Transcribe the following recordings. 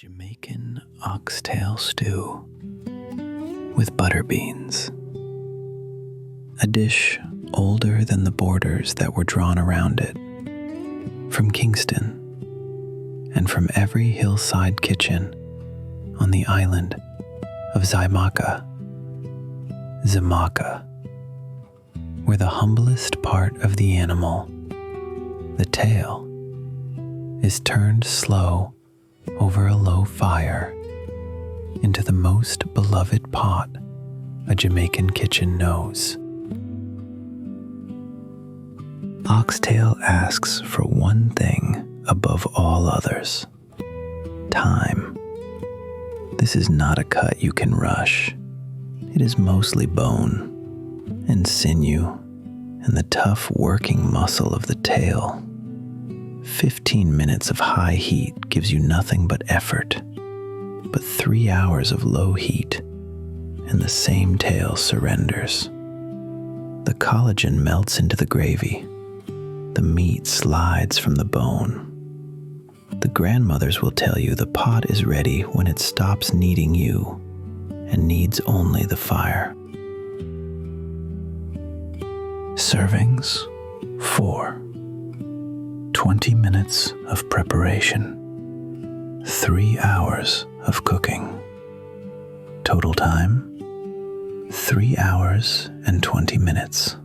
Jamaican Oxtail Stew with butter beans. A dish older than the borders that were drawn around it, from Kingston, and from every hillside kitchen on the island of Jamaica, where the humblest part of the animal, the tail, is turned slow over a low fire into the most beloved pot a Jamaican kitchen knows. Oxtail asks for one thing above all others: time. This is not a cut you can rush. It is mostly bone and sinew and the tough working muscle of the tail. 15 minutes of high heat gives you nothing but effort, but 3 hours of low heat, and the same tail surrenders. The collagen melts into the gravy. The meat slides from the bone. The grandmothers will tell you the pot is ready when it stops needing you and needs only the fire. Servings 4. 20 minutes of preparation, 3 hours of cooking. Total time, 3 hours and 20 minutes.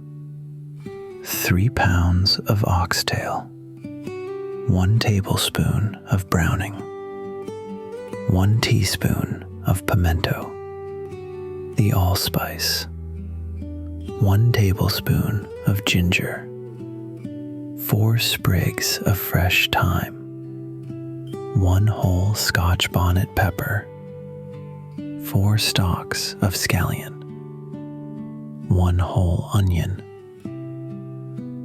3 pounds of oxtail, 1 tablespoon of browning, 1 teaspoon of pimento, the allspice, 1 tablespoon of ginger, 4 sprigs of fresh thyme, 1 whole scotch bonnet pepper, 4 stalks of scallion, 1 whole onion,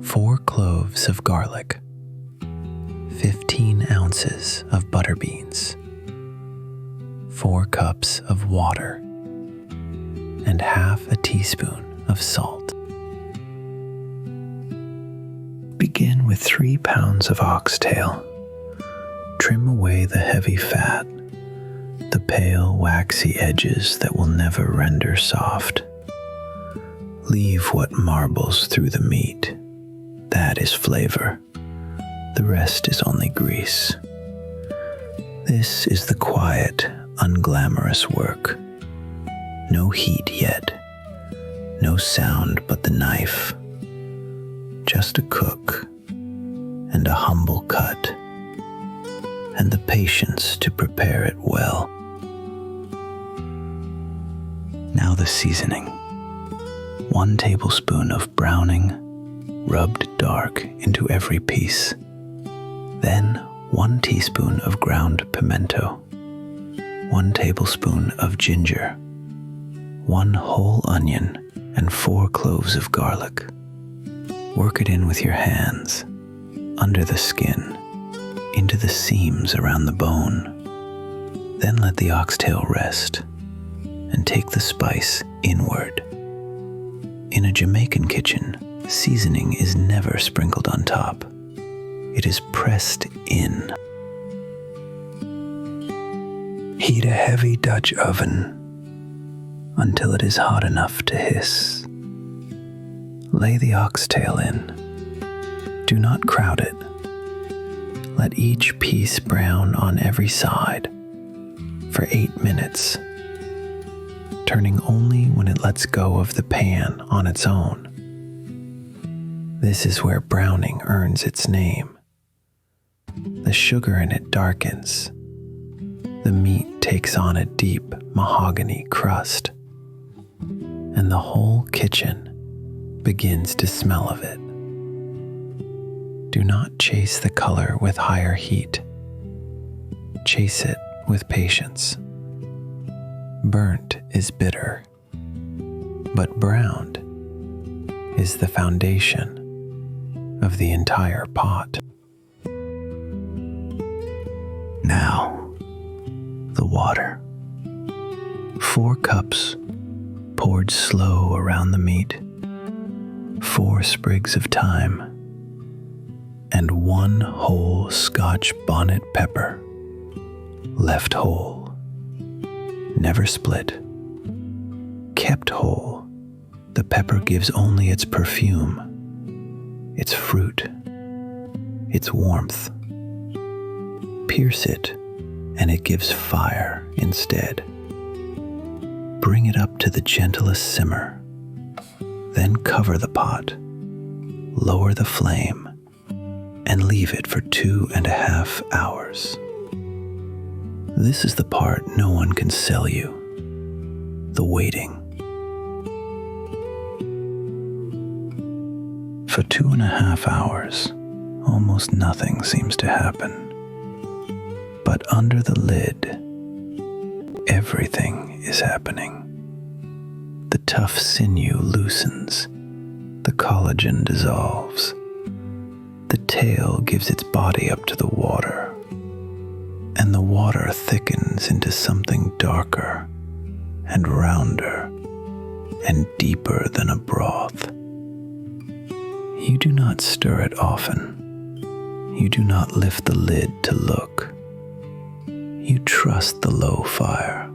4 cloves of garlic, 15 ounces of butter beans, 4 cups of water, and half a teaspoon of salt. Begin with 3 pounds of oxtail. Trim away the heavy fat, the pale, waxy edges that will never render soft. Leave what marbles through the meat. That is flavor. The rest is only grease. This is the quiet, unglamorous work. No heat yet. No sound but the knife. Just a cook and a humble cut, and the patience to prepare it well. Now the seasoning. 1 tablespoon of browning, rubbed dark into every piece. Then 1 teaspoon of ground pimento, 1 tablespoon of ginger, 1 whole onion, and 4 cloves of garlic. Work it in with your hands, under the skin, into the seams around the bone. Then let the oxtail rest, and take the spice inward. In a Jamaican kitchen, seasoning is never sprinkled on top. It is pressed in. Heat a heavy Dutch oven until it is hot enough to hiss. Lay the oxtail in. Do not crowd it. Let each piece brown on every side for 8 minutes, turning only when it lets go of the pan on its own. This is where browning earns its name. The sugar in it darkens. The meat takes on a deep mahogany crust, and the whole kitchen begins to smell of it. Do not chase the color with higher heat. Chase it with patience. Burnt is bitter, but browned is the foundation of the entire pot. Now, the water. 4 cups poured slow around the meat, 4 sprigs of thyme, and 1 whole Scotch bonnet pepper, left whole, never split. Kept whole, the pepper gives only its perfume, its fruit, its warmth. Pierce it, and it gives fire instead. Bring it up to the gentlest simmer, then cover the pot, lower the flame, and leave it for 2.5 hours. This is the part no one can sell you, the waiting. For 2.5 hours, almost nothing seems to happen. But under the lid, everything is happening. The tough sinew loosens, the collagen dissolves, the tail gives its body up to the water, and the water thickens into something darker and rounder and deeper than a broth. You do not stir it often. You do not lift the lid to look. You trust the low fire,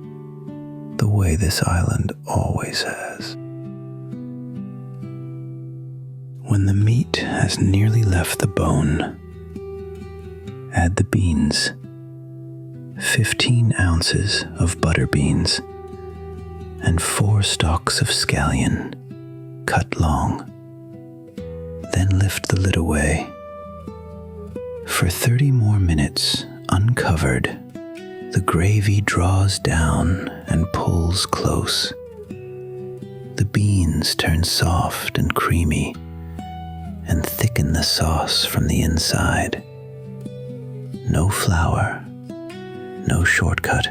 the way this island always has. When the meat has nearly left the bone, add the beans, 15 ounces of butter beans, and 4 stalks of scallion, cut long. Then lift the lid away. For 30 more minutes, uncovered, the gravy draws down and pulls close. The beans turn soft and creamy and thicken the sauce from the inside. No flour, no shortcut.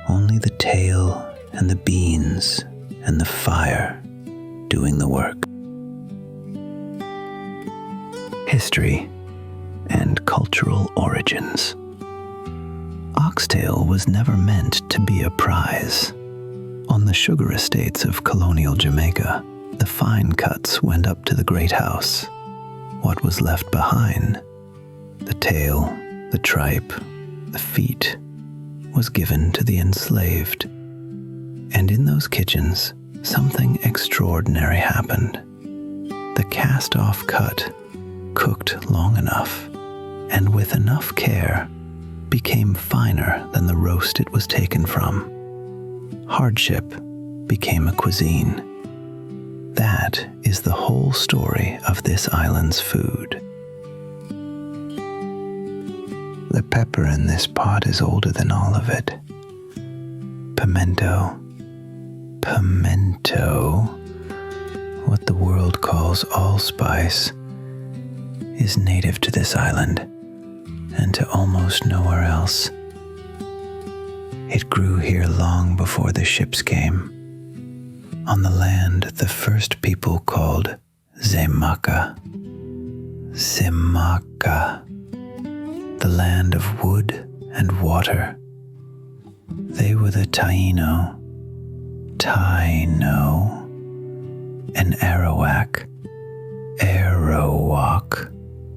Only the tail and the beans and the fire doing the work. History and cultural origins. Oxtail was never meant to be a prize. On the sugar estates of colonial Jamaica, the fine cuts went up to the great house. What was left behind, the tail, the tripe, the feet, was given to the enslaved. And in those kitchens, something extraordinary happened. The cast-off cut, cooked long enough, and with enough care, became finer than the roast it was taken from. Hardship became a cuisine. That is the whole story of this island's food. The pepper in this pot is older than all of it. Pimento, what the world calls allspice, is native to this island and to almost nowhere else. It grew here long before the ships came, on the land the first people called Jamaica. Jamaica, the land of wood and water. They were the Taino, and Arawak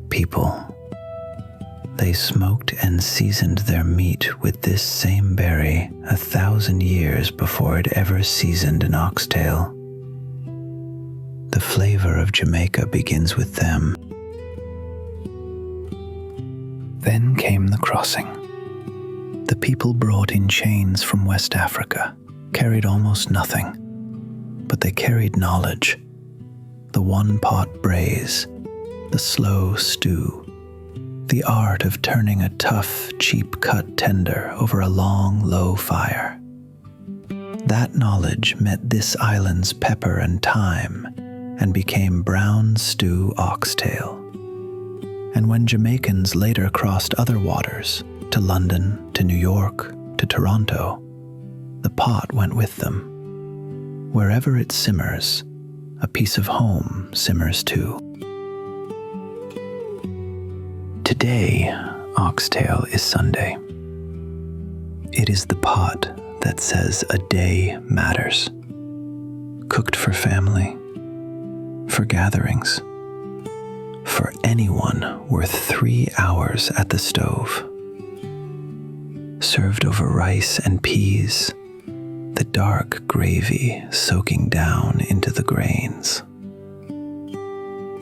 people. They smoked and seasoned their meat with this same berry 1,000 years before it ever seasoned an oxtail. The flavor of Jamaica begins with them. Then came the crossing. The people brought in chains from West Africa, carried almost nothing, but they carried knowledge. The one-pot braise, the slow stew, the art of turning a tough, cheap-cut tender over a long, low fire. That knowledge met this island's pepper and thyme and became brown stew oxtail. And when Jamaicans later crossed other waters, to London, to New York, to Toronto, the pot went with them. Wherever it simmers, a piece of home simmers too. Today, oxtail is Sunday. It is the pot that says a day matters. Cooked for family, for gatherings, for anyone worth 3 hours at the stove. served over rice and peas, the dark gravy soaking down into the grains.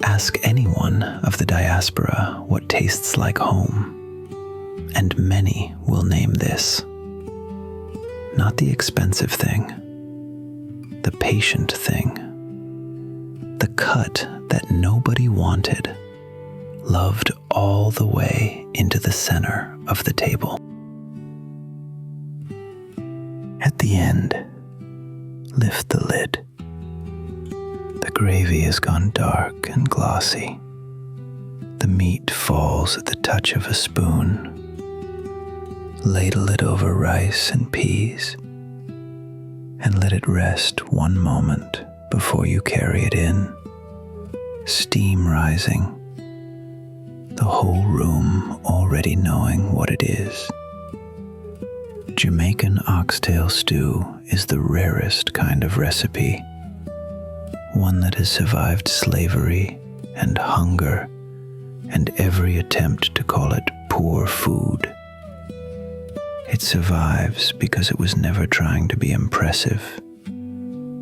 Ask anyone of the diaspora what tastes like home, and many will name this. Not the expensive thing, the patient thing, the cut that nobody wanted, loved all the way into the center of the table. At the end, lift the lid. The gravy has gone dark and glossy. The meat falls at the touch of a spoon. Ladle it over rice and peas, and let it rest one moment before you carry it in. Steam rising, the whole room already knowing what it is. Jamaican Oxtail Stew is the rarest kind of recipe, one that has survived slavery and hunger and every attempt to call it poor food. It survives because it was never trying to be impressive.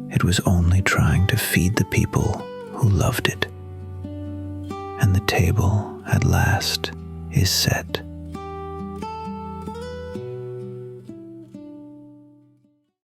It was only trying to feed the people who loved it. And the table, at last, is set.